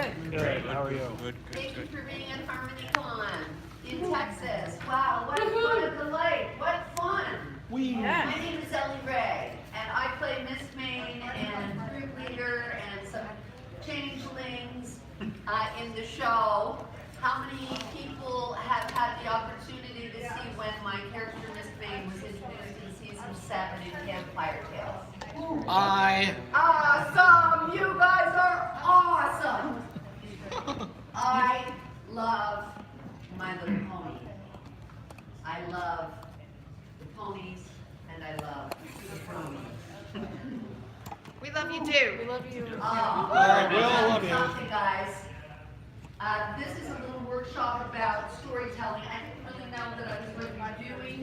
Good. Good. How are you? Good. Thank you for being at HarmonyCon in Texas. Wow, what a delight. What fun. My name is Elly and I play Miss Main and group leader and some changelings in the show. How many people have had the opportunity to see when my character Miss Main was introduced in season 7 in Campfire Tales? Awesome! You guys are awesome! I love My Little Pony. I love the ponies, and I love the ponies. We love you too. We love you. We all love you. Something, guys. This is a little workshop about storytelling. I didn't really know that I was going to be doing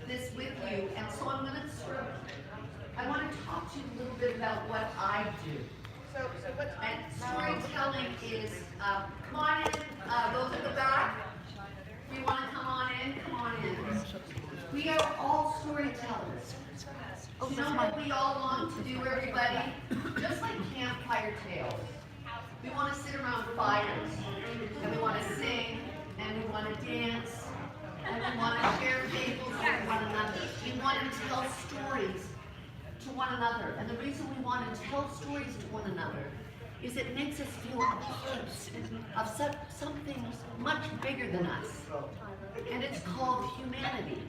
this with you, and so I'm going to I want to talk to you a little bit about what I do. And storytelling is, come on in, those at the back. If you want to come on in. We are all storytellers. You know what we all want to do, everybody? Just like Campfire Tales. We want to sit around fires, and we want to sing, and we want to dance, and we want to share tables with one another. We want to tell stories to one another. And the reason we want to tell stories to one another is it makes us feel a part of something much bigger than us. And it's called humanity.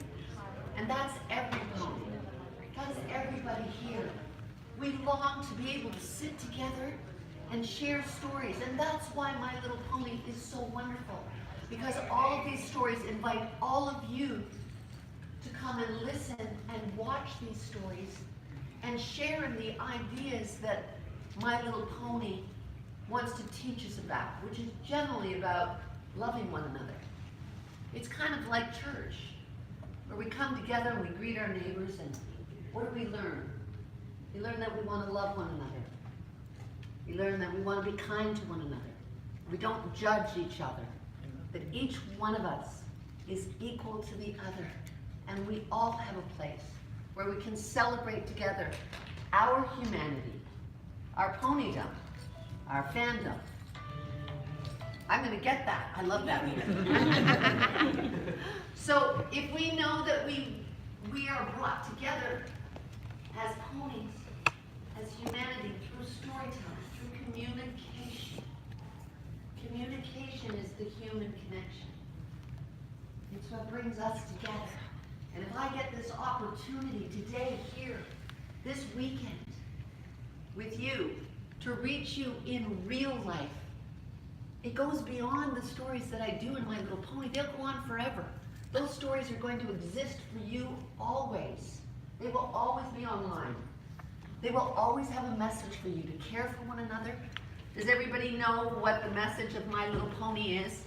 And that's everybody. That's everybody here. We long to be able to sit together and share stories. And that's why My Little Pony is so wonderful. Because all of these stories invite all of you to come and listen and watch these stories and share in the ideas that My Little Pony wants to teach us about, which is generally about loving one another. It's kind of like church, where we come together and we greet our neighbors, and what do we learn? We learn that we want to love one another. We learn that we want to be kind to one another. We don't judge each other, that each one of us is equal to the other, and we all have a place where we can celebrate together our humanity, our ponydom, our fandom. I'm going to get that. I love that music. So if we know that we are brought together as ponies, as humanity, through storytelling, through communication. Communication is the human connection. It's what brings us together. And if I get this opportunity today, here, this weekend, with you, to reach you in real life, it goes beyond the stories that I do in My Little Pony. They'll go on forever. Those stories are going to exist for you always. They will always be online. They will always have a message for you to care for one another. Does everybody know what the message of My Little Pony is?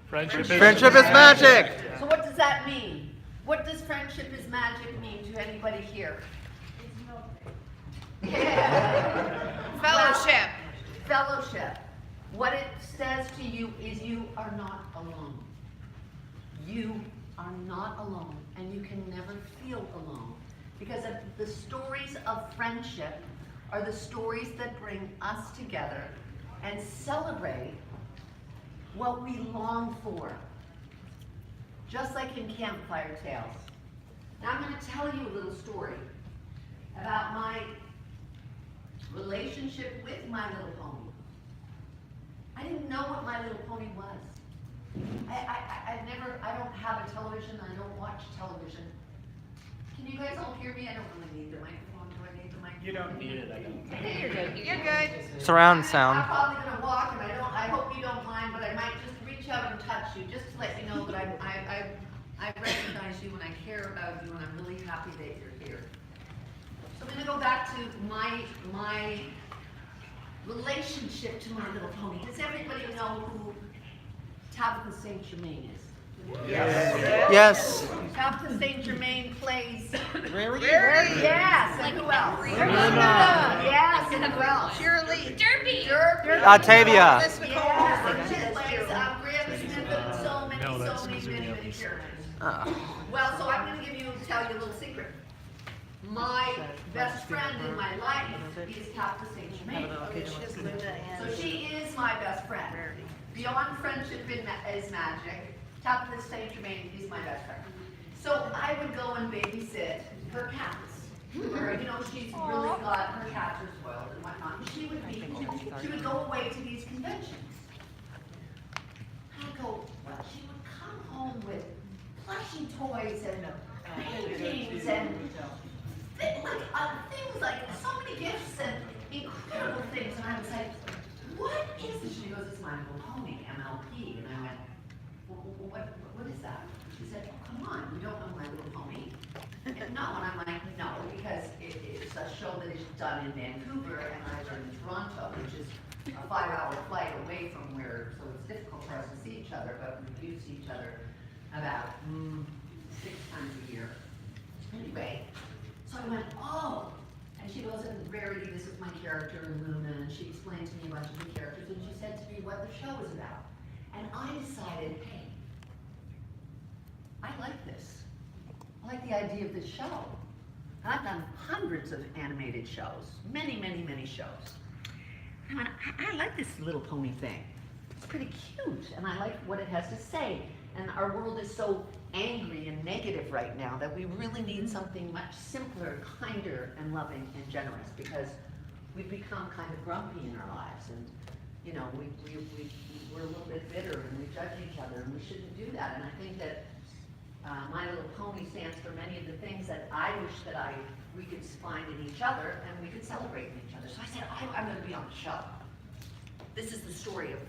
Friendship is magic. So what does that mean? What does friendship is magic mean to anybody here? Yeah. Fellowship. Fellowship. What it says to you is you are not alone. You are not alone, and you can never feel alone. Because the stories of friendship are the stories that bring us together and celebrate what we long for. Just like in Campfire Tales. Now I'm going to tell you a little story about my relationship with My Little Pony. I didn't know what My Little Pony was. I don't have a television, I don't watch television. Can you guys all hear me? I don't really need the microphone. Do I need the microphone? You don't need it, I don't. You're good. You're good. Surround sound. I'm probably going to walk, and I hope you don't mind, but I might just reach out and touch you, just to let you know that I recognize you and I care about you, and I'm really happy that you're here. So I'm going to go back to my relationship to My Little Pony. Does everybody know who Tabitha St. Germain is? Yes. Tabitha St. Germain plays Really? Yes, and who else? Yes, and who else? Shirley. Derby. Octavia. Yes, and she plays Graham Smith and so many characters. Well, so I'm going to tell you a little secret. My best friend in my life is Tabitha St. Germain. So she is my my best friend. Beyond friendship is magic. Top of the Saint Germain, he's my best friend. So I would go and babysit her cats. Or, you know, she's really got, her cats are spoiled and whatnot. And she would go away to these conventions. I'd go, well, she would come home with plushy toys and paintings and things like so many gifts and incredible things. And I was like, what is this? She goes, it's My Little Pony, MLP. And I went, well, what is that? She said, oh, come on, you don't know My Little Pony? And no, and I'm like, no, because it's a show that is done in Vancouver and I live in Toronto, which is a 5-hour flight away from where, so it's difficult for us to see each other, but we do see each other about 6 times a year. Anyway, so I went, oh, and she goes, and Rarity, this is my character, Luna, and she explained to me a bunch of the characters, and she said to me what the show was about. And I decided, hey, I like this. I like the idea of this show. And I've done hundreds of animated shows, many, many, many shows. And I like this little pony thing. It's pretty cute, and I like what it has to say. And our world is so angry and negative right now that we really need something much simpler, kinder, and loving and generous, because we've become kind of grumpy in our lives, and you know, we're a little bit bitter and we judge each other, and we shouldn't do that. And I think that My Little Pony stands for many of the things that I wish that we could find in each other, and we could celebrate in each other. So I said, I'm going to be on the show. This is the story of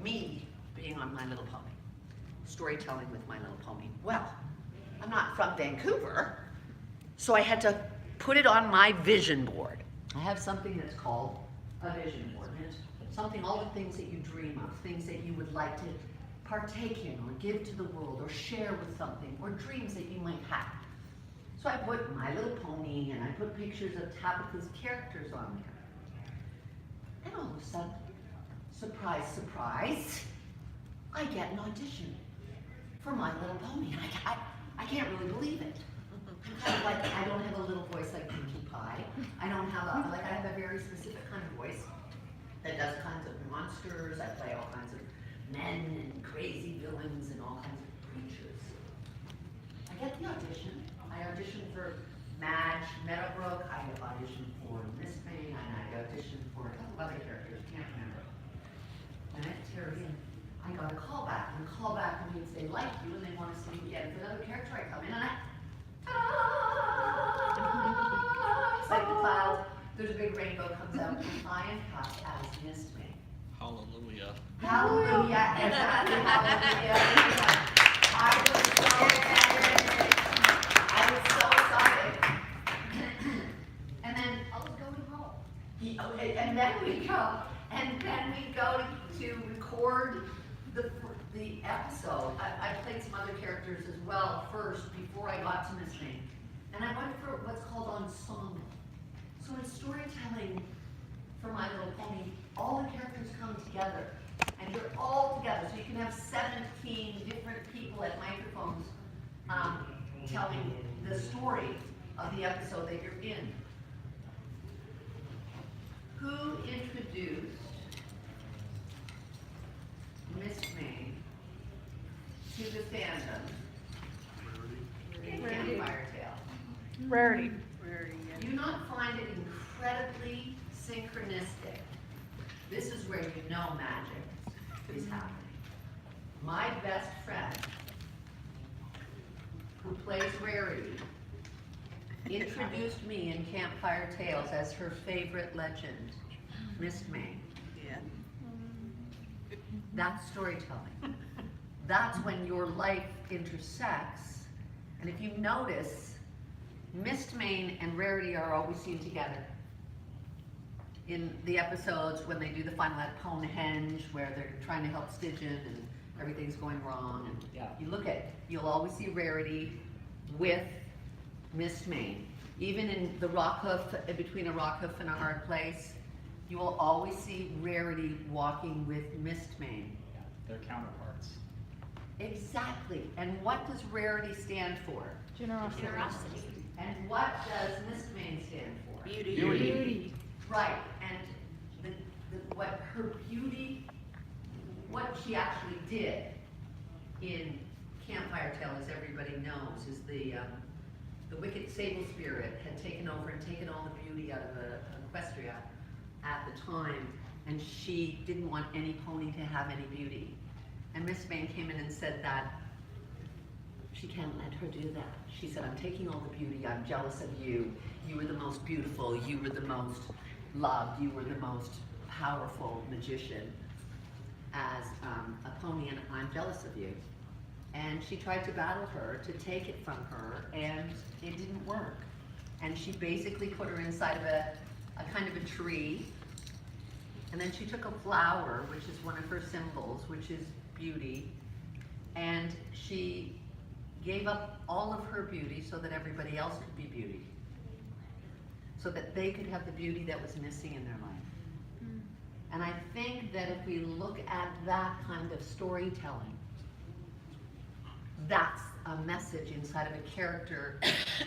me being on My Little Pony. Storytelling with My Little Pony. Well, I'm not from Vancouver, so I had to put it on my vision board. I have something that's called a vision board. And it's something, all the things that you dream of, things that you would like to partake in or give to the world or share with something, or dreams that you might have. So I put My Little Pony and I put pictures of Tabitha's characters on there. And all of a sudden, surprise, surprise, I get an audition for My Little Pony. I can't really believe it. I'm kind of like, I don't have a little voice like Pinkie Pie. I don't have I have a very specific kind of voice that does kinds of monsters. I play all kinds of men and crazy villains and all kinds of creatures. I get the audition. I auditioned for Madge Meadowbrook. I auditioned for Miss May, and I auditioned for a couple other characters. Can't remember. And at Terry, I got a call back, and the call back means they like you and they want to see you again for another character. I come in and it's like the cloud. There's a big rainbow comes out, and I am cast as Miss May. Hallelujah. Hallelujah, exactly, hallelujah. I was so excited. I was so excited. And then I was going home. And then we go to record the episode. I played some other characters as well first before I got to Miss May. And I went for what's called ensemble. So in storytelling for My Little Pony, all the characters come together, and you're all together. So you can have 17 different people at microphones telling the story of the episode that you're in. Who introduced Miss May to the fandom in Campfire Tale? Rarity. Do you not find it incredibly synchronistic? This is where you know magic is happening. My best friend, who plays Rarity, introduced me in Campfire Tales as her favorite legend, Miss May. Yeah. That's storytelling. That's when your life intersects. And if you notice, Mist Main and Rarity are always seen together. In the episodes when they do the final at Ponehenge, where they're trying to help Stygian and everything's going wrong. And you'll always see Rarity with Mist Main. Even in the Rockhoof, between a Rockhoof and a Hard Place, you will always see Rarity walking with Mist Main. Yeah, they're counterparts. Exactly. And what does Rarity stand for? Generosity. And what does Mist Main stand for? Beauty. Right. And what her beauty what she actually did in Campfire Tale, as everybody knows, is the wicked sable spirit had taken over and taken all the beauty out of Equestria at the time, and she didn't want any pony to have any beauty. And Miss Vane came in and said that she can't let her do that. She said, I'm taking all the beauty, I'm jealous of you. You were the most beautiful, you were the most loved, you were the most powerful magician as a pony, and I'm jealous of you. And she tried to battle her, to take it from her, and it didn't work. And she basically put her inside of a kind of a tree, and then she took a flower, which is one of her symbols, which is beauty, and she gave up all of her beauty so that everybody else could be beauty, so that they could have the beauty that was missing in their life. And I think that if we look at that kind of storytelling, that's a message inside of a character.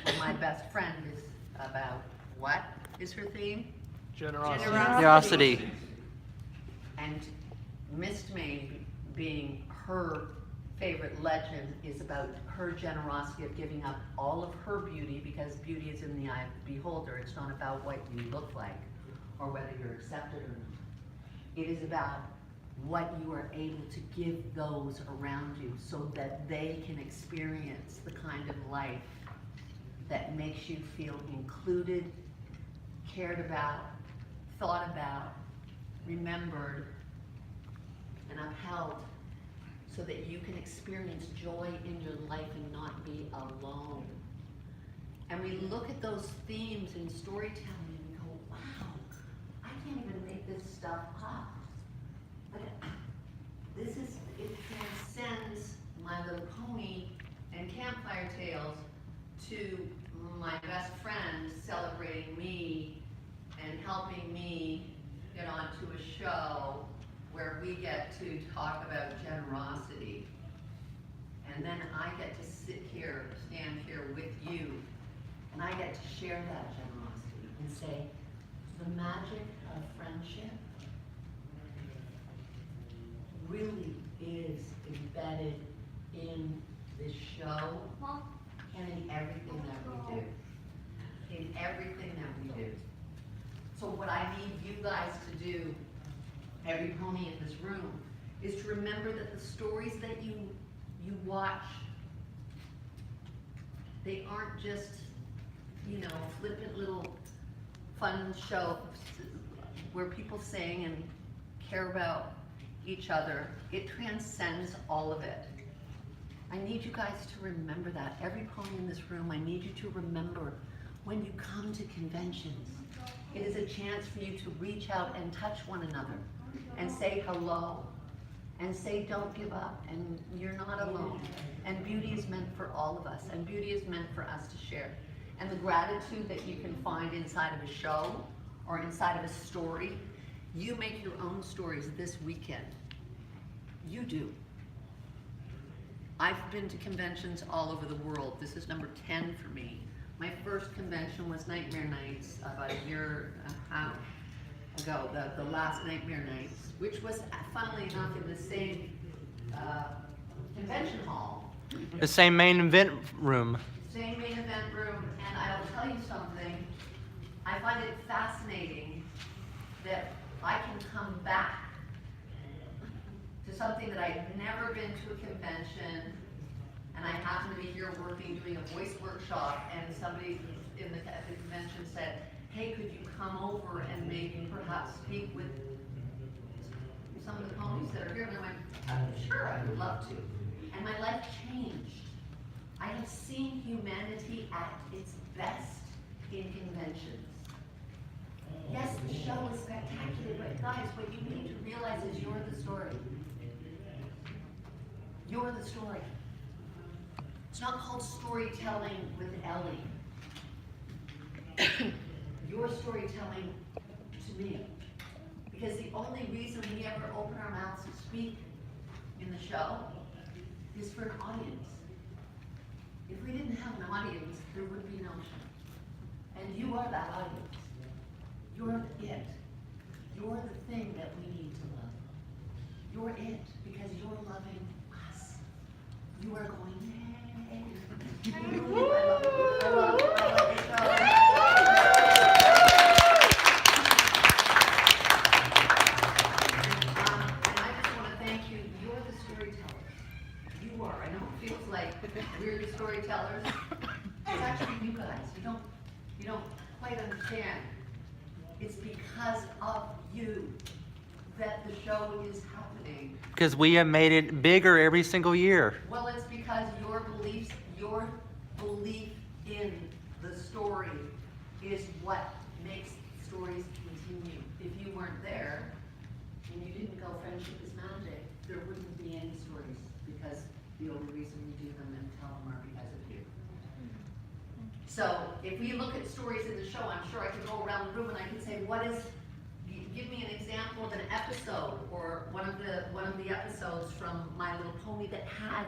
Well, my best friend is about, what is her theme? Generosity. And Mistmane, being her favorite legend, is about her generosity of giving up all of her beauty, because beauty is in the eye of the beholder. It's not about what you look like or whether you're accepted or not. It is about what you are able to give those around you so that they can experience the kind of life that makes you feel included, cared about, thought about, remembered, and upheld, so that you can experience joy in your life and not be alone. And we look at those themes in storytelling and we go, wow, I can't even make this stuff up. But it transcends My Little Pony and Campfire Tales to my best friend celebrating me and helping me get onto a show where we get to talk about generosity. And then I get to stand here with you, and I get to share that generosity and say, the magic of friendship really is embedded in this show and in everything that we do. In everything that we do. So what I need you guys to do, every pony in this room, is to remember that the stories that you watch, they aren't just, flippant little fun shows where people sing and care about each other. It transcends all of it. I need you guys to remember that. Every pony in this room, I need you to remember, when you come to conventions, it is a chance for you to reach out and touch one another and say hello and say don't give up, and you're not alone. And beauty is meant for all of us, and beauty is meant for us to share. And the gratitude that you can find inside of a show or inside of a story, you make your own stories this weekend. You do. I've been to conventions all over the world. This is number 10 for me. My first convention was Nightmare Nights about a year and a half ago, the last Nightmare Nights, which was, funnily enough, in the same convention hall. The same main event room. Same main event room, and I'll tell you something, I find it fascinating that I can come back to something that I've never been to a convention, and I happen to be here working, doing a voice workshop, and somebody in the convention said, hey, could you come over and maybe perhaps speak with some of the ponies that are here? And I went, sure, I would love to. And my life changed. I have seen humanity at its best in conventions. Yes, the show is spectacular, but guys, what you need to realize is you're the story. You're the story. It's not called storytelling with Elly. You're storytelling to me. Because the only reason we ever open our mouths to speak in the show is for an audience. If we didn't have an audience, there would be no show. And you are that audience. You're it. You're the thing that we need to love. You're it. loving us. You are going, yay. I love it. I love it. I love it. And I just want to thank you. You're the storytellers. You are. I know it feels like we're the storytellers. It's actually you guys. You don't quite understand. It's because of you that the show is happening. Because we have made it bigger every single year. Well, it's because your belief in the story is what makes stories continue. If you weren't there and you didn't go Friendship is Magic, there wouldn't be any stories, because the only reason we do them and tell them are because of you. So if we look at stories in the show, I'm sure I could go around the room and I could say, give me an example of an episode or one of the episodes from My Little Pony that had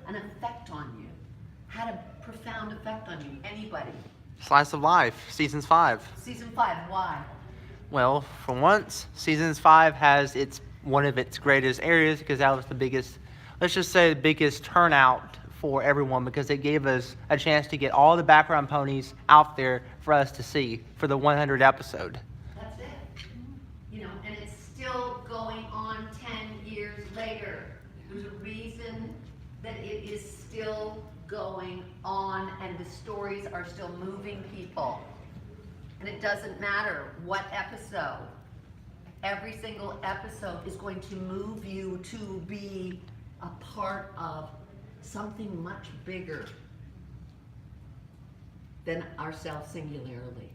an effect on you, had a profound effect on you. Anybody? Slice of Life, Seasons 5. Season 5, why? Well, for once, Seasons 5 has one of its greatest areas because that was the biggest, let's just say the biggest turnout for everyone, because it gave us a chance to get all the background ponies out there for us to see for the 100th episode. That's it. You know, and it's still going on 10 years later. There's a reason that it is still going on and the stories are still moving people. And it doesn't matter what episode. Every single episode is going to move you to be a part of something much bigger than ourselves singularly.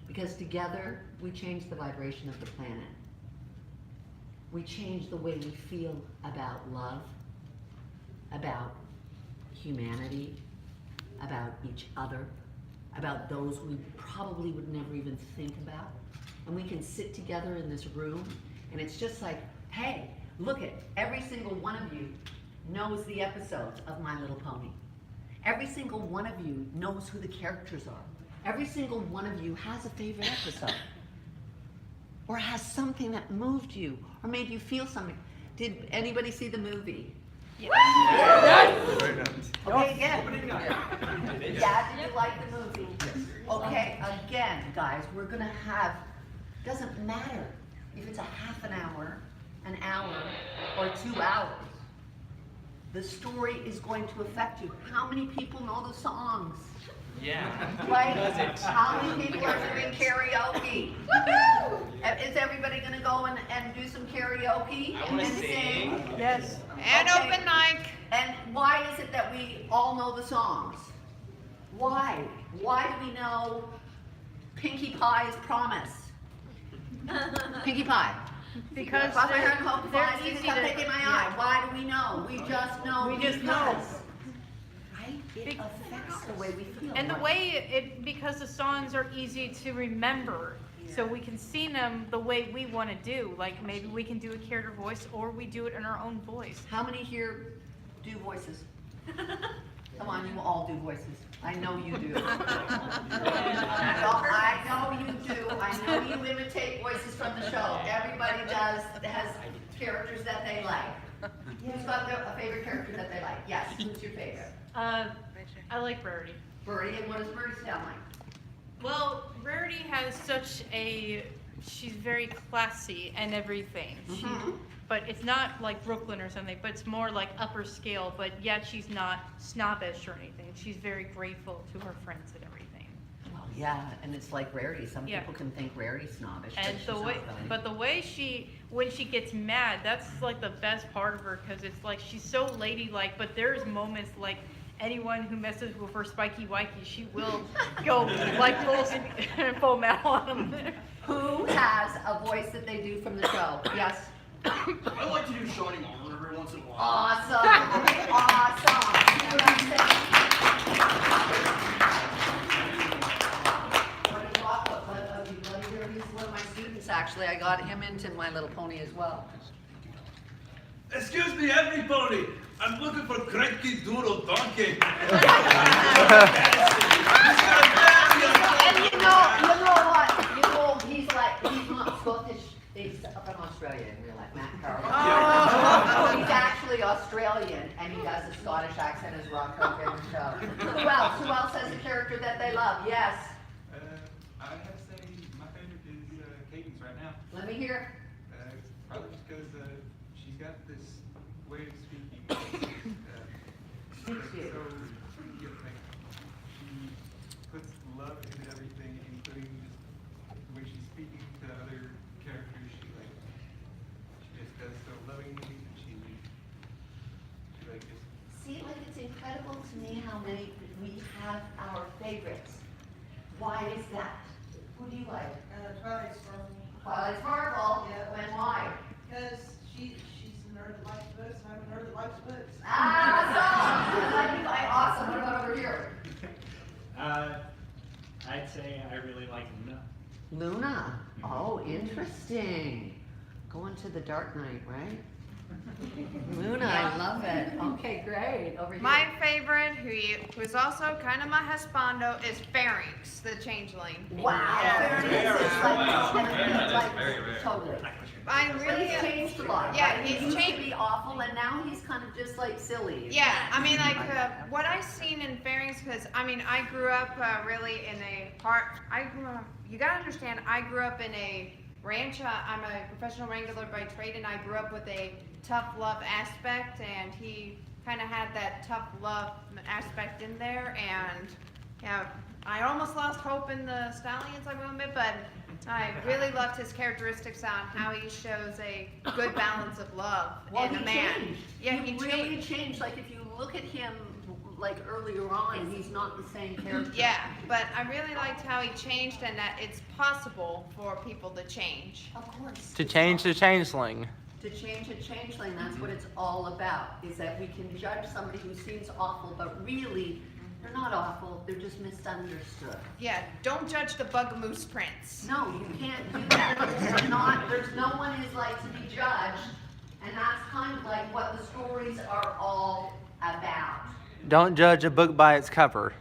Because together, we change the vibration of the planet. We change the way we feel about love, about humanity, about each other, about those we probably would never even think about. And we can sit together in this room, and it's just like, hey, look at every single one of you knows the episodes of My Little Pony. Every single one of you knows who the characters are. Every single one of you has a favorite episode. Or has something that moved you, or made you feel something. Did anybody see the movie? Yes. Okay, again. Yeah, did you like the movie? Okay, again, guys, we're gonna have, doesn't matter if it's a half an hour, or 2 hours. The story is going to affect you. How many people know the songs? Yeah. Right? How many people are doing karaoke? Is everybody gonna go and do some karaoke and sing? Yes. And Okay. open mic. And why is it that we all know the songs? Why? Why do we know Pinkie Pie's Promise? Pinkie Pie. Because Cross my heart and hope to they're fly, easy stop to- taking my eye. Why do we know? We just know. We just know. because. Right? It affects the way we feel. And the way because the songs are easy to remember, so we can sing them the way we want to do. Like maybe we can do a character voice, or we do it in our own voice. How many here do voices? Come on, you all do voices. I know you do. I know you do. I know you imitate voices from the show. Everybody has characters that they like. Who's got a favorite character that they like? Yes, who's your favorite? I like Rarity. Birdie, and what does Birdie sound like? Well, Rarity has she's very classy and everything. But it's not like Brooklyn or something, but it's more like upper scale, but yet she's not snobbish or anything. She's very grateful to her friends and everything. Well, yeah, and it's like Rarity. Some Yeah. people can think Rarity's snobbish, And but she's not really. the way when she gets mad, that's like the best part of her, because it's like she's so ladylike, but there's moments like anyone who messes with her spiky wikey, she will go like full metal on them. Who has a voice that they do from the show? Yes. I like to do Shawnee Marlin every once in a while. Awesome. Awesome. You know what I'm saying? He's one of my students, actually. I got him into My Little Pony as well. Excuse me, everybody. I'm looking for Cranky Doodle Donkey. And you know what? He's not Scottish. He's from Australia in real life, Matt Carroll. Oh. He's actually Australian, and he does a Scottish accent as Rocco in the show. Who else? Who else has a character that they love? Yes. I have to say my favorite is Cadence right now. Let me hear. Probably just because she's got this way of speaking. Speaks to you. So, yeah, like, she puts love into everything, including just the way she's speaking to other characters. She just does so lovingly, and she like just. See, like it's incredible to me how many we have our favorites. Why is that? Who do you like? Twilight Sparkle. Twilight Sparkle. Yeah. And why? Because she's a nerd that likes books, and I'm a nerd that likes books. Awesome! Awesome. What about over here? I'd say I really like Luna. Luna. Oh, interesting. Going to the Dark Knight, right? Luna, I love it. Okay, great. Over here. My favorite, who is also kind of my husbando, is Pharynx, the changeling. Wow. Yeah. Very That's like, very rare. totally. I But really, he's changed a lot. Yeah, right? he's He used to changed. be awful, and now he's kind of just like silly. yeah, I mean, like, what I seen in Pharynx, because, I mean, I grew up really in a you gotta understand, I grew up in a ranch. I'm a professional wrangler by trade, and I grew up with a tough love aspect, and he kind of had that tough love aspect in there, and yeah, I almost lost hope in the stallions I went with, but I really loved his characteristics on how he shows a good balance of love Well, in he a man. changed. Yeah, he he really changed. changed. Like if you look at him, like earlier on, he's not the same character. Yeah, but I really liked how he changed, and that it's possible for people to change. Of course. To change the changeling. To change a changeling, that's what it's all about, is that we can judge somebody who seems awful, but really, they're not awful, they're just misunderstood. Yeah, don't judge the Bugamoose Prince. No, you can't do that. There's no one is like to be judged, and that's kind of like what the stories are all about. Don't judge a book by its cover.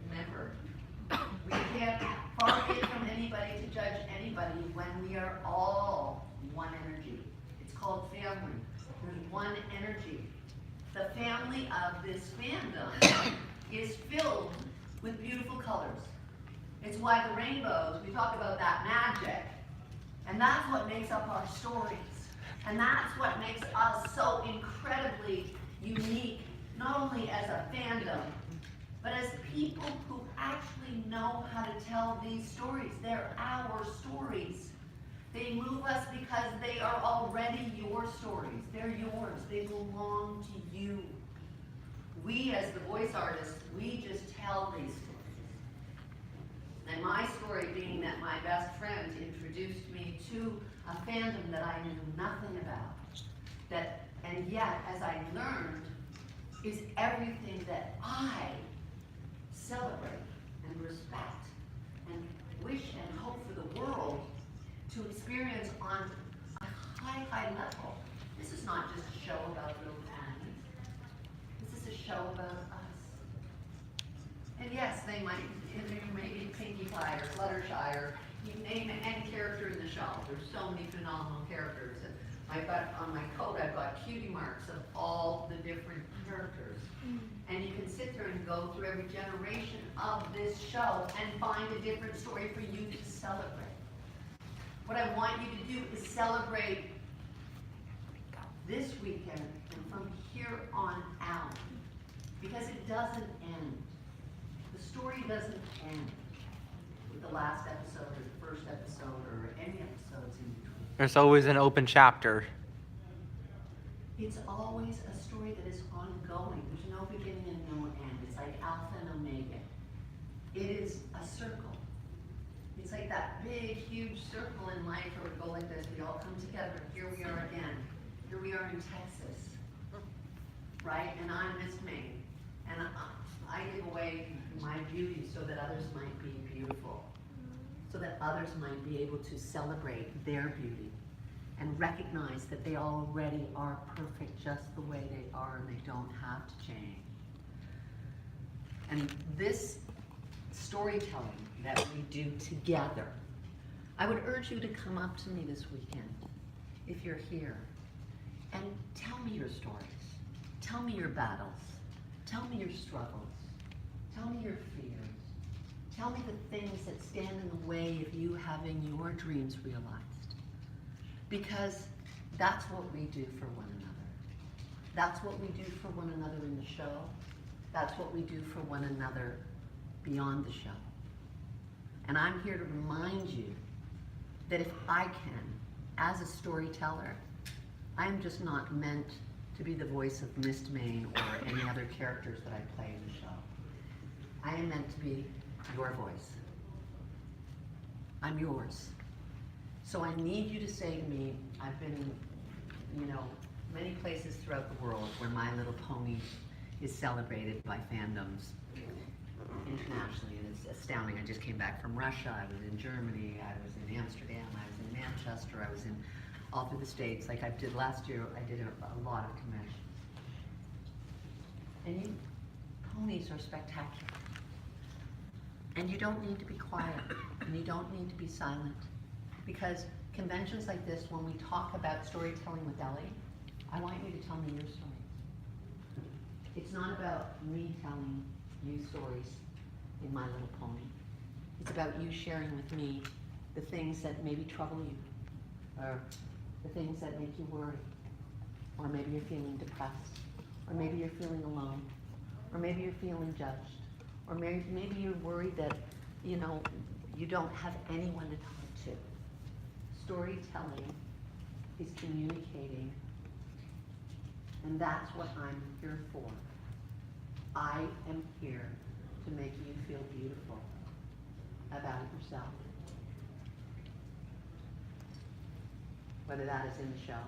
Remember, we can't far be it from anybody to judge anybody when we are all one energy. It's called family. There's one energy. The family of this fandom is filled with beautiful colors. It's why the rainbows, we talk about that magic, and that's what makes up our stories. And that's what makes us so incredibly unique, not only as a fandom, but as people who actually know how to tell these stories. They're our stories. They move us because they are already your stories. They're yours. They belong to you. We, as the voice artists, we just tell these stories. And my story being that my best friend introduced me to a fandom that I knew nothing about. And yet, as I learned, is everything that I celebrate and respect and wish and hope for the world to experience on a high, high level. This is not just a show about little animals. This is a show about us. And yes, they might be Pinkie Pie or Fluttershy or you name any character in the show. There's so many phenomenal characters. And I've got on my coat, I've got cutie marks of all the different characters. And you can sit there and go through every generation of this show and find a different story for you to celebrate. What I want you to do is celebrate this weekend and from here on out. Because it doesn't end. The story doesn't end with the last episode or the first episode or any episodes in between. There's always an open chapter. It's always a story that is ongoing. There's no beginning and no end. It's like Alpha and Omega. It is a circle. It's like that big, huge circle in life where we go like this. We all come together. Here we are again. Here we are in Texas. Right? And I'm Miss Maine. And I give away my beauty so that others might be beautiful. So that others might be able to celebrate their beauty and recognize that they already are perfect just the way they are and they don't have to change. And this storytelling that we do together, I would urge you to come up to me this weekend, if you're here, and tell me your stories. Tell me your battles. Tell me your struggles. Tell me your fears. Tell me the things that stand in the way of you having your dreams realized. Because that's what we do for one another. That's what we do for one another in the show. That's what we do for one another beyond the show. And I'm here to remind you that if I can, as a storyteller, I am just not meant to be the voice of Mist Maine or any other characters that I play in the show. I am meant to be your voice. I'm yours. So I need you to say to me, I've been in, many places throughout the world where My Little Pony is celebrated by fandoms internationally, and it's astounding. I just came back from Russia, I was in Germany, I was in Amsterdam, I was in Manchester, I was in all through the States. Like I did last year, I did a lot of conventions. And you ponies are spectacular. And you don't need to be quiet, and you don't need to be silent. Because conventions like this, when we talk about storytelling with Elly, I want you to tell me your story. It's not about me telling you stories in My Little Pony. It's about you sharing with me the things that maybe trouble you, or the things that make you worry, or maybe you're feeling depressed, or maybe you're feeling alone, or maybe you're feeling judged, or maybe you're worried that, you don't have anyone to talk to. Storytelling is communicating, and that's what I'm here for. I am here to make you feel beautiful about yourself. Whether that is in the show,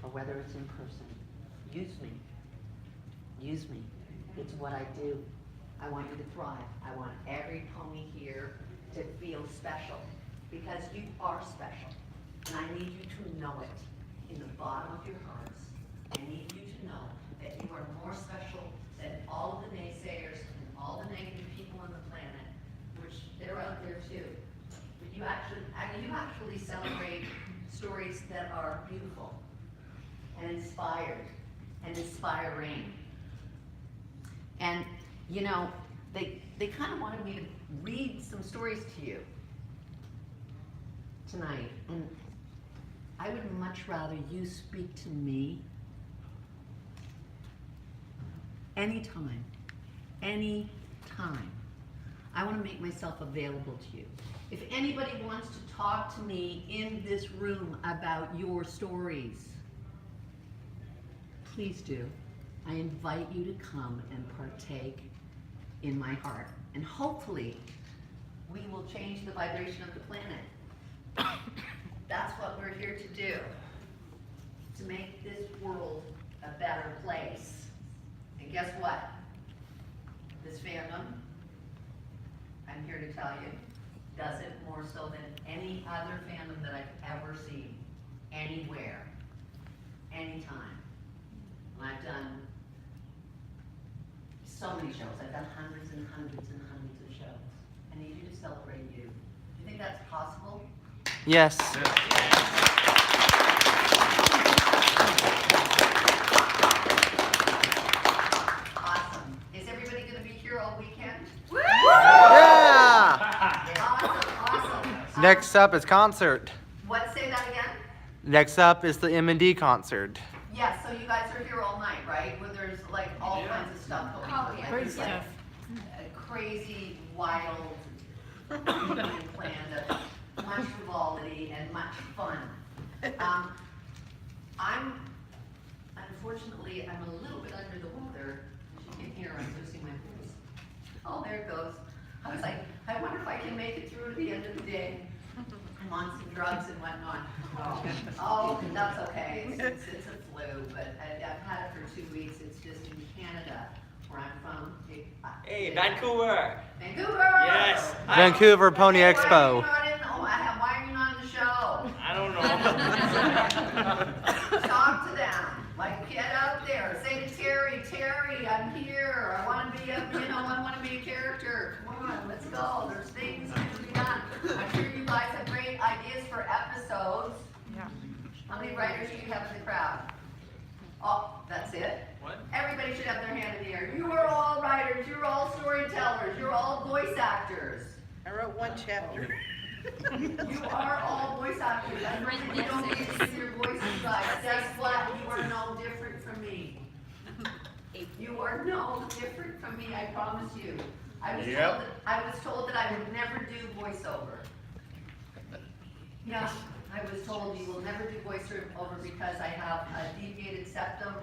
or whether it's in person. Use me. Use me. It's what I do. I want you to thrive. I want every pony here to feel special, because you are special. And I need you to know it in the bottom of your hearts. I need you to know that you are more special than all of the naysayers and all the negative people on the planet, which they're out there too. But you actually celebrate stories that are beautiful and inspired and inspiring. And they kind of wanted me to read some stories to you tonight, and I would much rather you speak to me anytime. I want to make myself available to you. If anybody wants to talk to me in this room about your stories, please do. I invite you to come and partake in my heart. And hopefully, we will change the vibration of the planet. That's what we're here to do. To make this world a better place. And guess what? This fandom, I'm here to tell you, does it more so than any other fandom that I've ever seen. Anywhere. Anytime. And I've done so many shows. I've done hundreds and hundreds and hundreds of shows. I need you to celebrate you. Do you think that's possible? Yes. Awesome. Is everybody going to be here all weekend? Yeah! Awesome. Next up is concert. What? Say that again? Next up is the M&D concert. Yeah, so you guys are here all night, right? Where there's like all kinds of stuff going on. yeah. There's, Great stuff. a crazy, wild plan of much frivolity and much fun. Unfortunately, I'm a little bit under the weather. As you can hear, I'm losing my voice. Oh, there it goes. I was like, I wonder if I can make it through to the end of the day. I'm on some drugs and whatnot. Oh, that's okay. It's a flu, but I've had it for 2 weeks. It's just in Canada, where I'm from. Hey, Vancouver! Vancouver! Yes! Vancouver Pony Expo. Why are you not in the show? I don't know. Talk to them. Like, get out there. Say to Terry, I'm here. I want to be I want to be a character. Come on, let's go. There's things to be done. I'm sure you guys have many writers do you have in the crowd? Oh, that's it? What? Everybody should have their hand in the air. You are all writers, you're all storytellers, you're all voice actors. I wrote one chapter. You are all voice actors. I know you don't need to give your voices right. Guess what? You are no different from me. You are no different from me, I promise you. I was told that I would never do voiceover. Yeah, I was told you will never do voiceover because I have a deviated septum.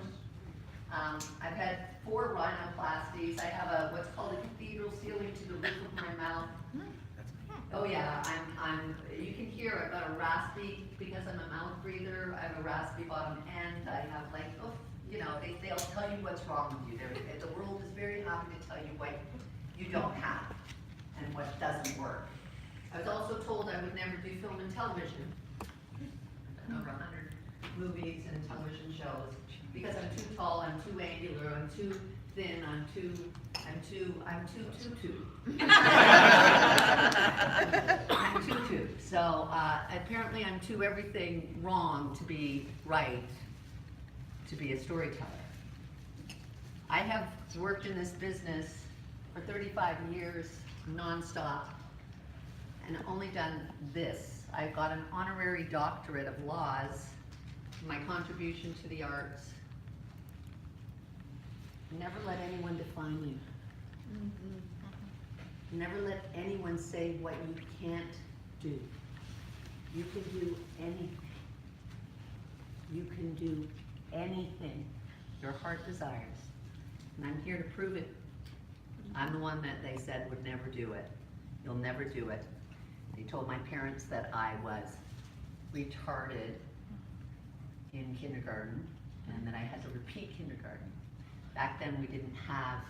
I've had 4 rhinoplasties. I have a what's called a cathedral ceiling to the roof of my mouth. Oh yeah, you can hear I've got a raspy, because I'm a mouth breather, I have a raspy bottom end. I have like, oh, you know, they'll tell you what's wrong with you. The world is very happy to tell you what you don't have and what doesn't work. I was also told I would never do film and television. I've done over 100 movies and television shows because I'm too tall, I'm too angular, I'm too thin, I'm too. I'm too. So apparently I'm too everything wrong to be right, to be a storyteller. I have worked in this business for 35 years, nonstop, and only done this. I got an honorary doctorate of laws, my contribution to the arts. Never let anyone define you. Never let anyone say what you can't do. You can do anything. You can do anything your heart desires. And I'm here to prove it. I'm the one that they said would never do it. You'll never do it. They told my parents that I was retarded in kindergarten and that I had to repeat kindergarten. Back then we didn't have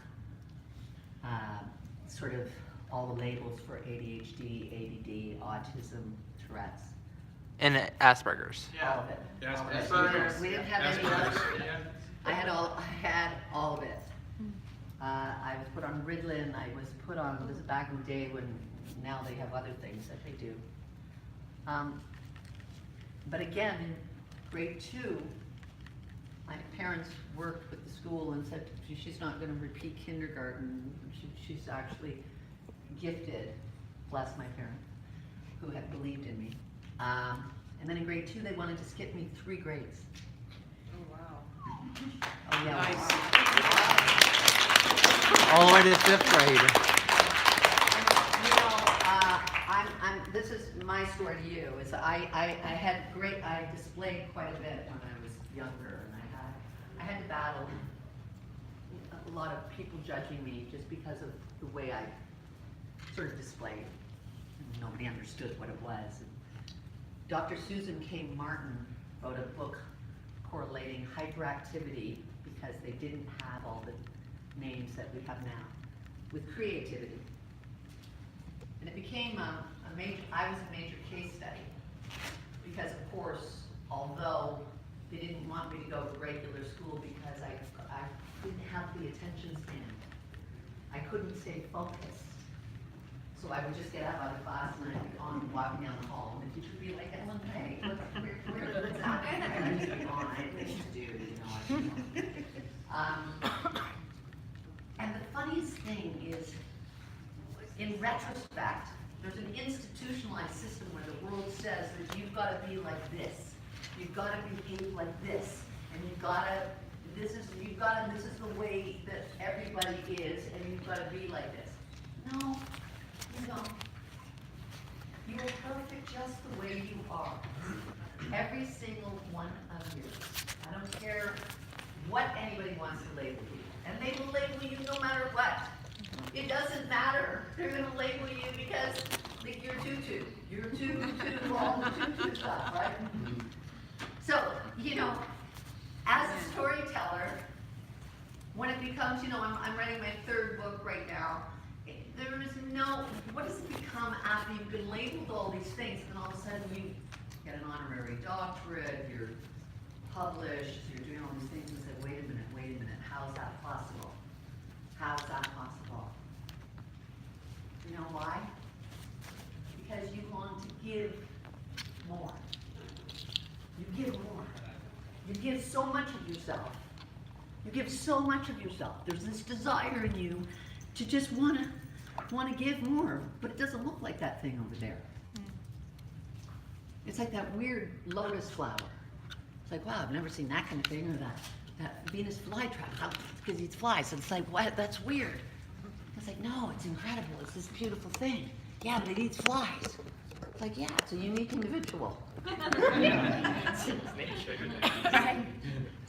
sort of all the labels for ADHD, ADD, autism, Tourette's. And Asperger's. All of it. Asperger's. We didn't have any other. I had all of it. I was put on Ritalin. I was put on, this is back in the day when now they have other things that they do. But again, in grade 2, my parents worked with the school and said she's not going to repeat kindergarten. She's actually gifted, bless my parents, who had believed in me. And then in grade 2, they wanted to skip me 3 grades. Oh, wow. Oh, yeah. Nice. All the way to 5th grade. You know, this is my story to you. Is I displayed quite a bit when I was younger, and I had to battle a lot of people judging me just because of the way I sort of displayed. Nobody understood what it was. Dr. Susan K. Martin wrote a book correlating hyperactivity, because they didn't have all the names that we have now, with creativity. And it became I was a major case study, because of course, although they didn't want me to go to regular school because I didn't have the attention span, I couldn't stay focused. So I would just get up out of class and I'd be on walking down the hall, and the teacher would be like, Ellen, hey, what's happening? And I'd just be on, I had things to do, and the funniest thing is, in retrospect, there's an institutionalized system where the world says that you've got to be like this, you've got to behave like this, and this is the way that everybody is, and you've got to be like this. No, you don't. You are perfect just the way you are. Every single one of you. I don't care what anybody wants to label you. And they will label you no matter what. It doesn't matter. They're going to label you because like, you're tutu. You're too all the tutu stuff, right? So, you know, as a storyteller, when it becomes, you know, I'm writing my 3rd book right now, there is no, what does it become after you've been labeled all these things, and all of a sudden you get an honorary doctorate, you're published, you're doing all these things, and say, wait a minute, how's that possible? How's that possible? You know why? Because you want to give more. You give more. You give so much of yourself. You give so much of yourself. There's this desire in you to just want to give more, but it doesn't look like that thing over there. It's like that weird lotus flower. It's like, wow, I've never seen that kind of thing, or that Venus flytrap, because it flies. So it's like, what? That's weird. It's like, no, it's incredible. It's this beautiful thing. Yeah, but it eats flies. It's like, yeah, it's a unique individual. Right?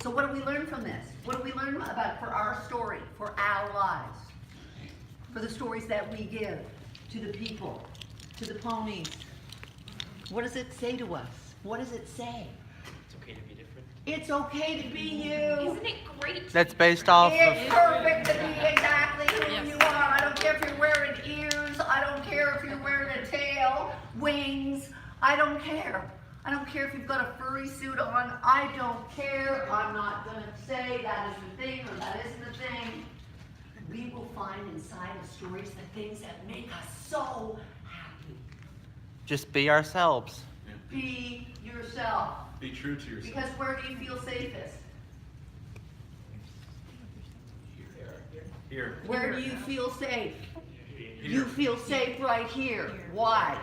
So what do we learn from this? What do we learn about for our story, for our lives, for the stories that we give to the people, to the ponies? What does it say to us? What does it say? It's okay to be different. It's okay to be you. Isn't it great? That's based off It's of. perfect to be exactly who you are. I don't care if you're wearing ears. I don't care if you're wearing a tail, wings. I don't care. I don't care if you've got a furry suit on. I don't care. I'm not going to say that is the thing or that isn't the thing. We will find inside the stories the things that make us so happy. Just be ourselves. Be yourself. Be true to yourself. Because where do you feel safest? Here. Where do you feel safe? Here. You feel safe right here. Why?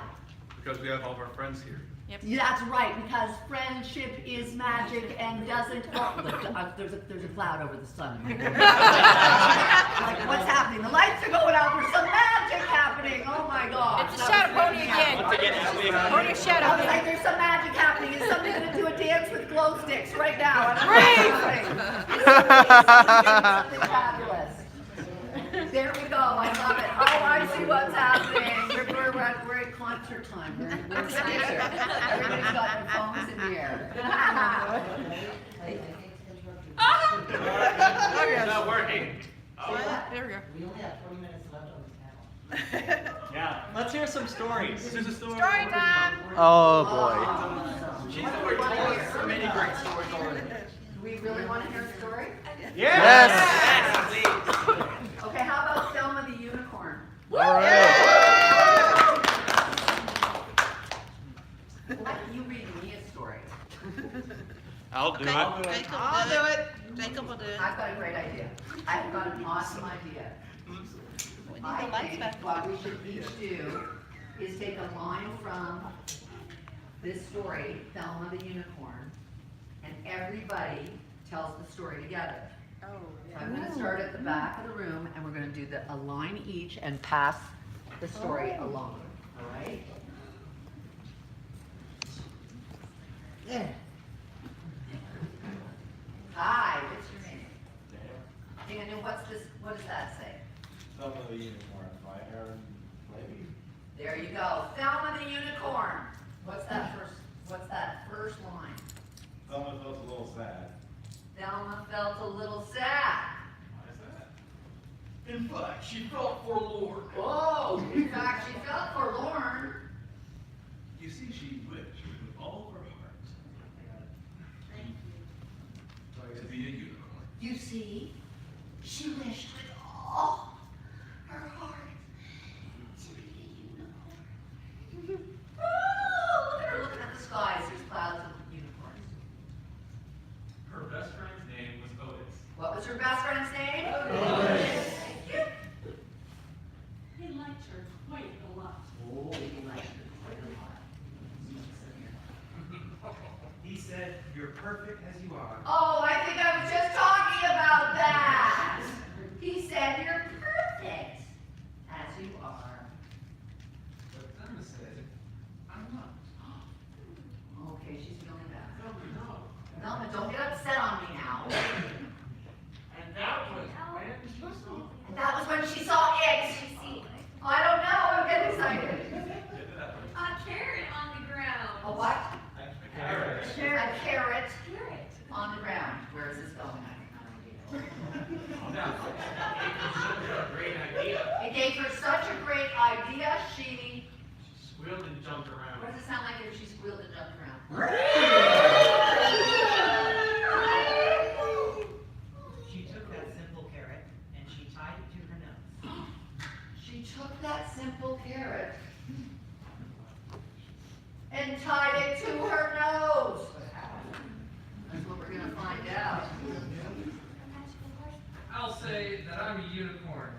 Because we have all of our friends here. Yeah, that's right, because friendship is magic and doesn't. Oh, look, there's a cloud over the sun. Like, what's happening? The lights are going out. There's some magic happening. Oh my God. It's a shadow pony again. Once again, it's big. Pony I was shadow. like, there's some magic happening. Is somebody going to do a dance with glow sticks right now? Something fabulous. There we go. I love it. Oh, I see what's happening. We're at concert time. We're in concert. Everybody's got their phones in the air. It's not working. There we go. We only have 20 minutes left on the panel. Yeah, let's hear some stories. This is a story. Story time. Oh boy. She's already told us so many great stories already. Do we really want to hear a story? Yes. Yes, please. Okay, how about Thelma the Unicorn? All right. Why don't you read me a story? I'll do it. I'll do it. Jacob will do it. I've got a great idea. I've got an awesome idea. I think what we should each do is take a line from this story, Thelma the Unicorn, and everybody tells the story together. So I'm going to start at the back of the room, and we're going to do a line each and pass the story along. All right? Yeah. Hi, what's your name? Daniel, what does that say? Thelma the Unicorn by Aaron Levy. There you go. Thelma the Unicorn. What's that first line? Thelma felt a little sad. Thelma felt a little sad. Why is that? In fact, she felt forlorn. Whoa! In fact, she felt forlorn. You see, she wished with all of her heart to be a unicorn. You see, she wished with all her heart to be a unicorn. Oh, look at her looking at the skies. There's clouds of unicorns. Her best friend's name was Otis. What was her best friend's name? Otis. Thank you. He liked her quite a lot. Oh, he liked her quite a lot. He said, "You're perfect as you are." Oh, I think I was just talking about that. He said, "You're perfect as you are." But Thelma said, "I'm not." Okay, she's feeling bad. No. Thelma, don't get upset on me now. And that was when she saw. And that was when she saw it. I don't know. I'm getting excited. A carrot on the ground. A what? A carrot. A carrot on the ground. Where is this going? Great idea. It gave her such a great idea. She. Squealed and jumped around. What does it sound like if she squealed and jumped around? She took that simple carrot and she tied it to her nose. She took that simple carrot and tied it to her nose. That's what we're going to Yeah. I'll say that I'm a unicorn.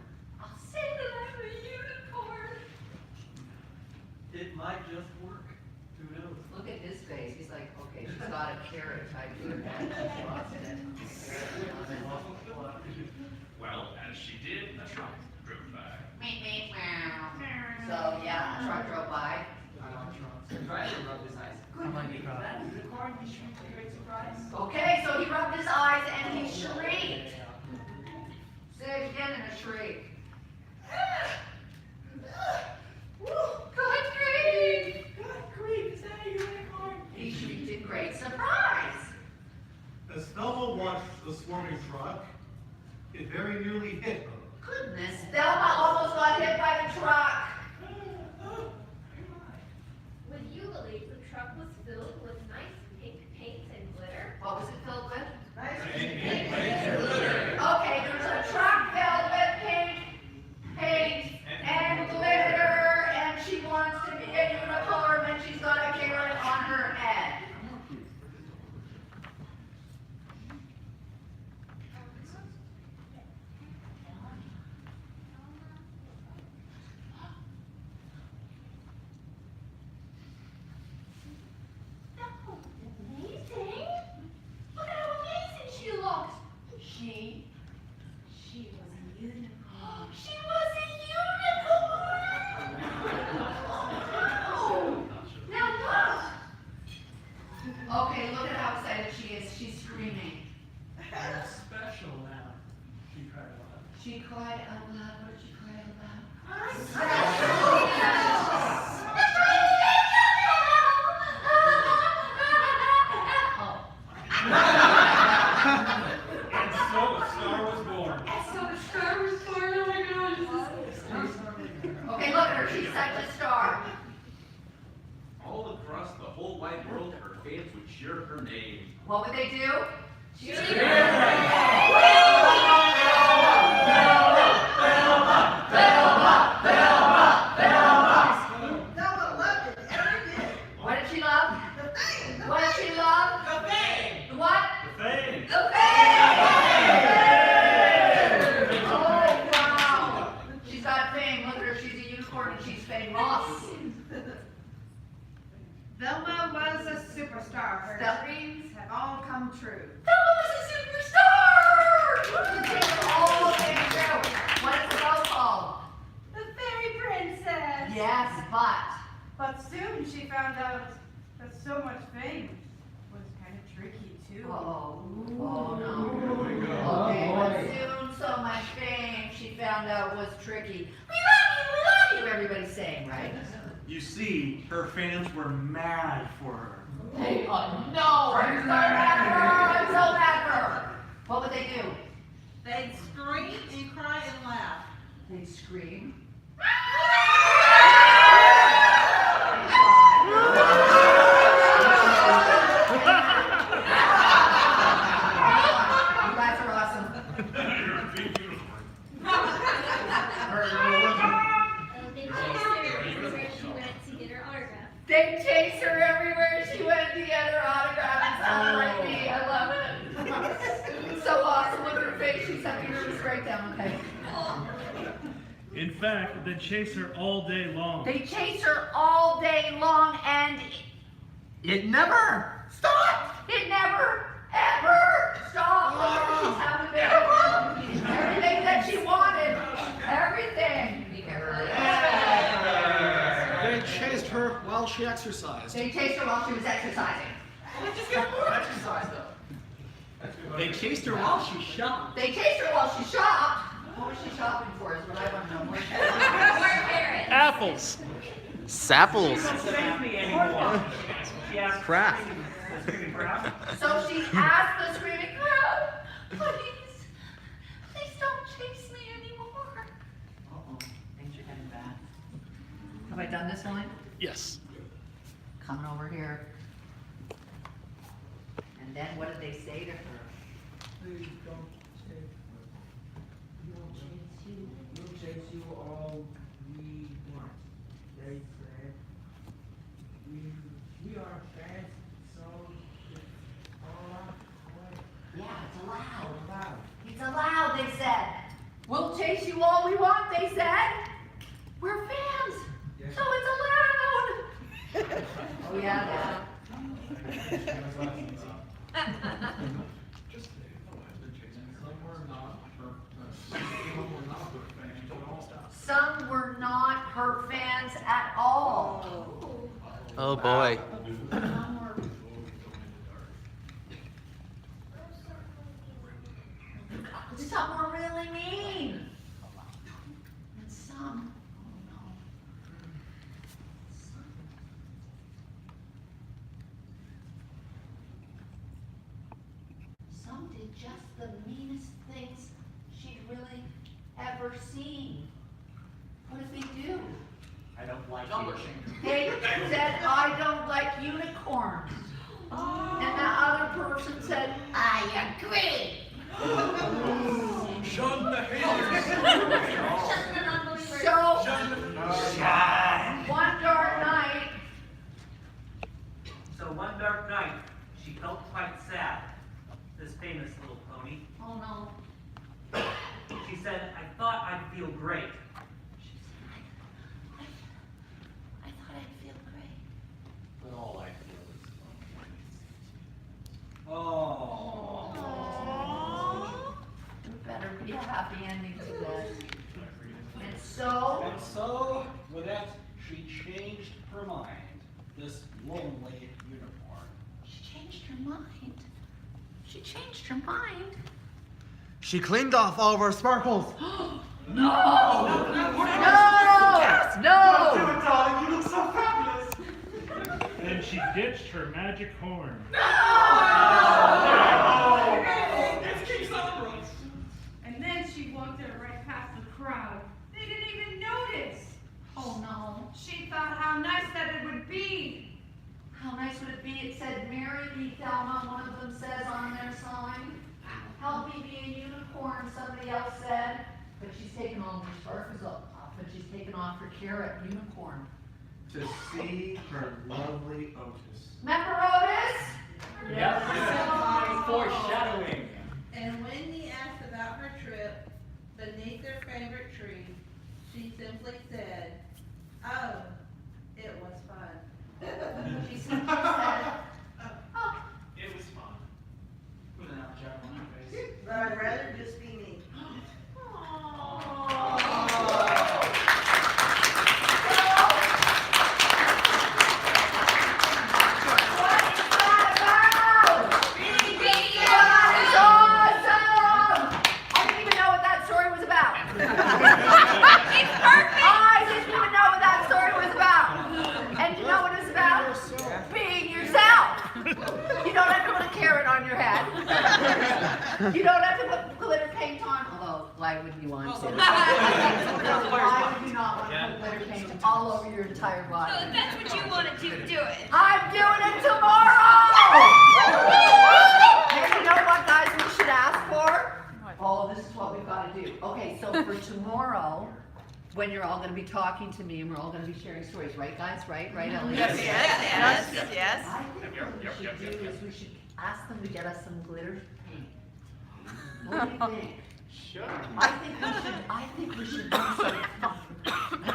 I'll say that I'm a unicorn. It might just work. Who knows? Look at his face. He's like, okay, she's got a carrot tied to her head. She lost it. Well, as she did, the truck drove by. Meep, meep, meow. So, yeah, a truck drove by. Try to rub his eyes. Okay, so he rubbed his eyes and he shrieked. Say it again in a shriek. Good grief! Good grief, is that a unicorn? He shrieked in great surprise. As Thelma watched the swarming truck, it very nearly hit her. Goodness, Thelma almost got hit by the truck. Would you believe the truck was filled with nice pink paint and glitter? What was it filled with? Pink Okay, there's a truck filled with pink paint and glitter, and she wants to be a unicorn, and she's got a carrot on her head. That was amazing! Look at how amazing she looked! She was a unicorn. She was a unicorn! Oh, now look. Okay, look at how excited she is. She's screaming. Special now. She cried a lot. She cried out loud. What did she cry out loud? And so a star was born. Okay, look at her. She's such a star. All across the whole wide world, her fans would cheer her name. What would they do? What did she love? What did she love? The fame! The what? The fame. The fame! Oh, wow. She's got fame. Look at her. She's a unicorn and she's famous. Velma was a superstar. Her Stella- dreams have all come true. Bella was a superstar! The things all came true. What is the show called? The fairy princess. Yes, But soon she found out that so much fame was kind of tricky too. oh no. Okay, but soon so much fame she found out was tricky. We love you, everybody's saying, right? You see, her fans were mad for her. They no, I'm so mad for her. I'm so mad for her. What would they do? They'd scream and cry and laugh. They'd scream. You guys are awesome. You're a big unicorn. They chased her everywhere she went to get her autograph. They chase her everywhere she went to get her autograph. It sounds like me. I love it. It's so awesome. Look at her face. She's having a nervous breakdown. Okay. In fact, they chase her all day long. They chase her all day long, and It never stopped. it never, ever stopped. Look at her. She's having a big everything that she wanted. Everything. They chased her while she exercised. They chased her while she was exercising. Let's just get more exercise, though. They chased her while she shopped. They chased her while she shopped. What was she shopping for is what I want to know. More Apples. Sapples. Save me anymore. She asked Crap. the screaming crowd. So she asked the screaming crowd, please, please don't chase me anymore. Uh-oh, things are getting bad. Have I done this one? Yes. Coming over here. And then what did they say to her? Please don't chase her. We'll chase you all we want. They said. We are fans, so it's all our way. Yeah, allowed. It's allowed, they said. We'll chase you all we want, they said. We're fans, so it's allowed. Oh yeah, some were not her fans at all. Oh boy. Some were really mean. And some, oh no. Some did just the meanest things she'd really ever seen. What did they do? I don't like They said, I don't like unicorns. And the other person said, I agree. Shun the haters. So, one dark night. So one dark night, she felt quite sad, this famous little pony. Oh no. She said, I thought I'd feel great. I thought I'd feel great. But all I feel is Oh. There better be a happy ending to this. And so, with that, she changed her mind. This lonely unicorn. she changed her mind. She changed her mind. She cleaned off all of her sparkles. No! You look so fabulous. Then she ditched her magic horn. It's King Sombros. And then she walked her right past the crowd. They didn't even notice. Oh no. She thought how nice that it would be. How nice would it be? It said, marry me, Thelma, one of them says on their sign. Help me be a unicorn, somebody else said. But she's taken all her sparkles off, but she's taken off her carrot unicorn. To see her lovely Otis. Remember Otis? Yep. Oh. Foreshadowing. And when he asked about her trip beneath their favorite tree, she simply said, oh, it was fun. She simply said, oh, It was fun. With an apple jack on my face. But I'd rather just be me. you don't have to put glitter paint on, although why would you want to? Why would you not want to put glitter paint all over your entire body? So if that's what you want to do, do it. I'm doing it tomorrow! And you know what, guys, we should ask for? Oh, this is what we've got to do. Okay, so for tomorrow, when you're all going to be talking to me and we're all going to be sharing stories, right, guys? Right, Elly? Yes. I think what we should do is we should ask them to get us some glitter paint. What do you think? Sure. I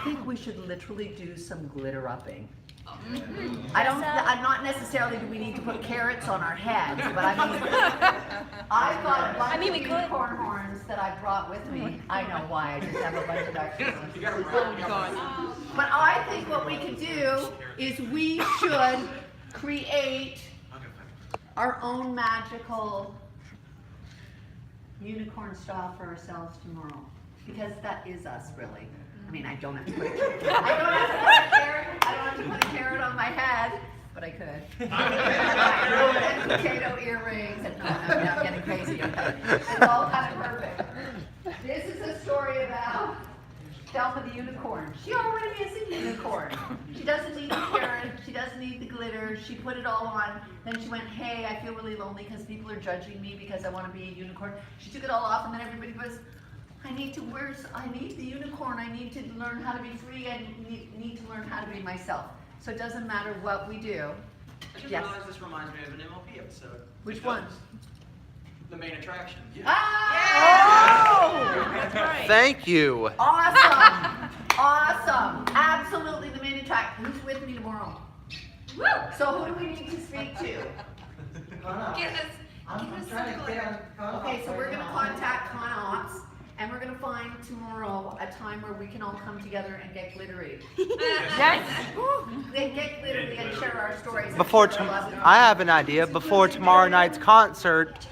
think we should literally do some glitter upping. I'm not necessarily do we need to put carrots on our heads, but I mean, I've got a bunch of unicorn horns that I brought with me. I know why, I just have a bunch of extras. But I think what we could do is we should create our own magical unicorn style for ourselves tomorrow. Because that is us, really. I mean, I don't have to put a carrot on my head, but I could. And potato earrings, and no, I'm getting crazy, okay? It's all kind of perfect. This is a story about Thelma the unicorn. She already is a unicorn. She doesn't need the carrot, she doesn't need the glitter, she put it all on. Then she went, hey, I feel really lonely because people are judging me because I want to be a unicorn. She took it all off, and then everybody was, I need the unicorn, I need to learn how to be free, I need to learn how to be myself. So it doesn't matter what we do. I just Yes. realized this reminds me of an MLP episode. Which one? the main attraction. That's right. Thank you. Awesome. Awesome. Absolutely the main attraction. Who's with me tomorrow? Woo! So who do we need to speak to? I'm trying to get on. Okay, so we're gonna contact ConOps, and we're gonna find tomorrow a time where we can all come together and get glittery. Yes. Get glittery and share our stories. I have an idea. Before tomorrow night's concert,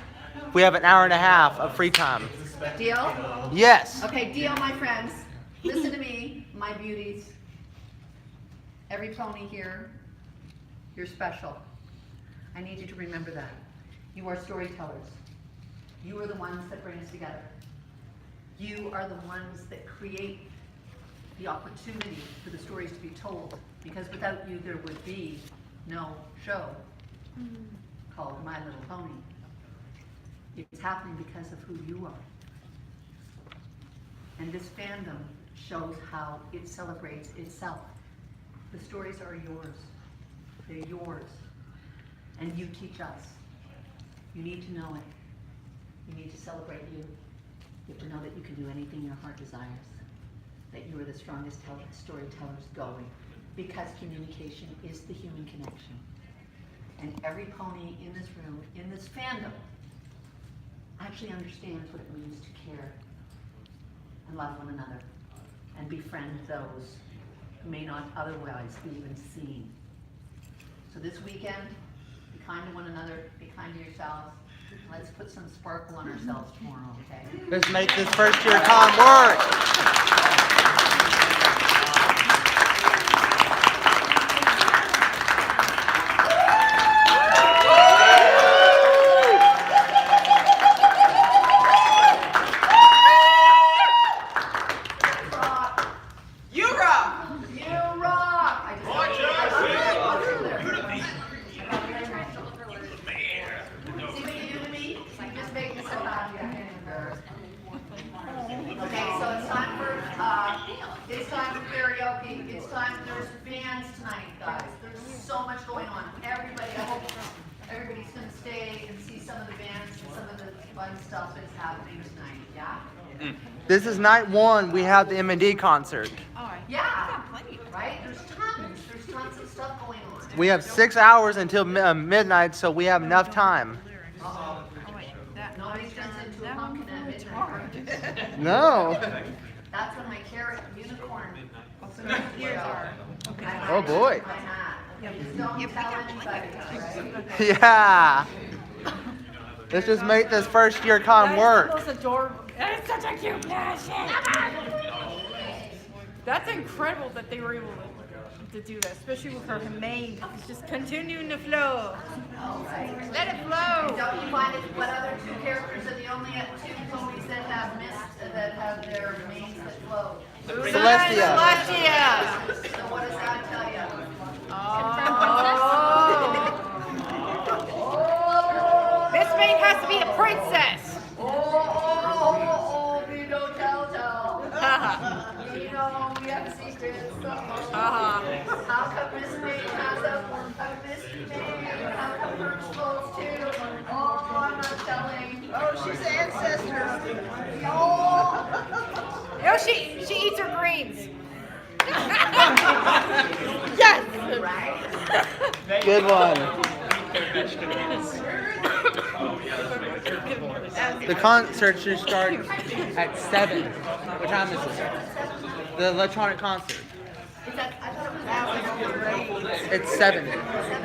we have an hour and a half of free time. Deal? Yes. Okay, deal, my friends. Listen to me, my beauties. Every pony here, you're special. I need you to remember that. You are storytellers. You are the ones that bring us together. You are the ones that create the opportunity for the stories to be told. Because without you, there would be no show called My Little Pony. It's happening because of who you are. And this fandom shows how it celebrates itself. The stories are yours. They're yours. And you teach us. You need to know it. You need to celebrate you. You have to know that you can do anything your heart desires. That you are the strongest storytellers going. Because communication is the human connection. And every pony in this room, in this fandom, actually understands what it means to care and love one another and befriend those who may not otherwise be even seen. So this weekend, be kind to one another, be kind to yourselves. Let's put some sparkle on ourselves tomorrow, okay? Let's make this first year con work. You rock! You rock! I just See what you do to me? You just make me so happy. I can't embarrass. Okay, so it's time for karaoke. It's time. There's bands tonight, guys. There's so much going on. Everybody, I hope everybody's gonna stay and see some of the bands and some of the fun stuff that's happening tonight. Yeah. This is night one. We have the M&D concert. Yeah. Right. There's tons of stuff going on. We have 6 hours until midnight, so we have enough time. Nobody's turns into a pumpkin at midnight. No. That's when my carrot unicorn. Oh boy. Just don't tell anybody, right? Yeah. Let's just make this first year con work. That's adorable. It's such a cute passion. That's incredible that they were able to do that, especially with her mane. It's just continuing to flow. Let it flow. Don't you find it? What other two characters are the only two ponies that have that have their manes that flow? Celestia. So what does that tell you? This mane has to be a princess. Me no tell. You know, we have secrets. How come Miss May has a Miss May? How come hers flows too? Oh, I'm not telling. Oh, she's an ancestor. No, she eats her greens. Yes. Right. Good one. The concert should start at 7. What time is it? The electronic concert. I thought it was It's 7.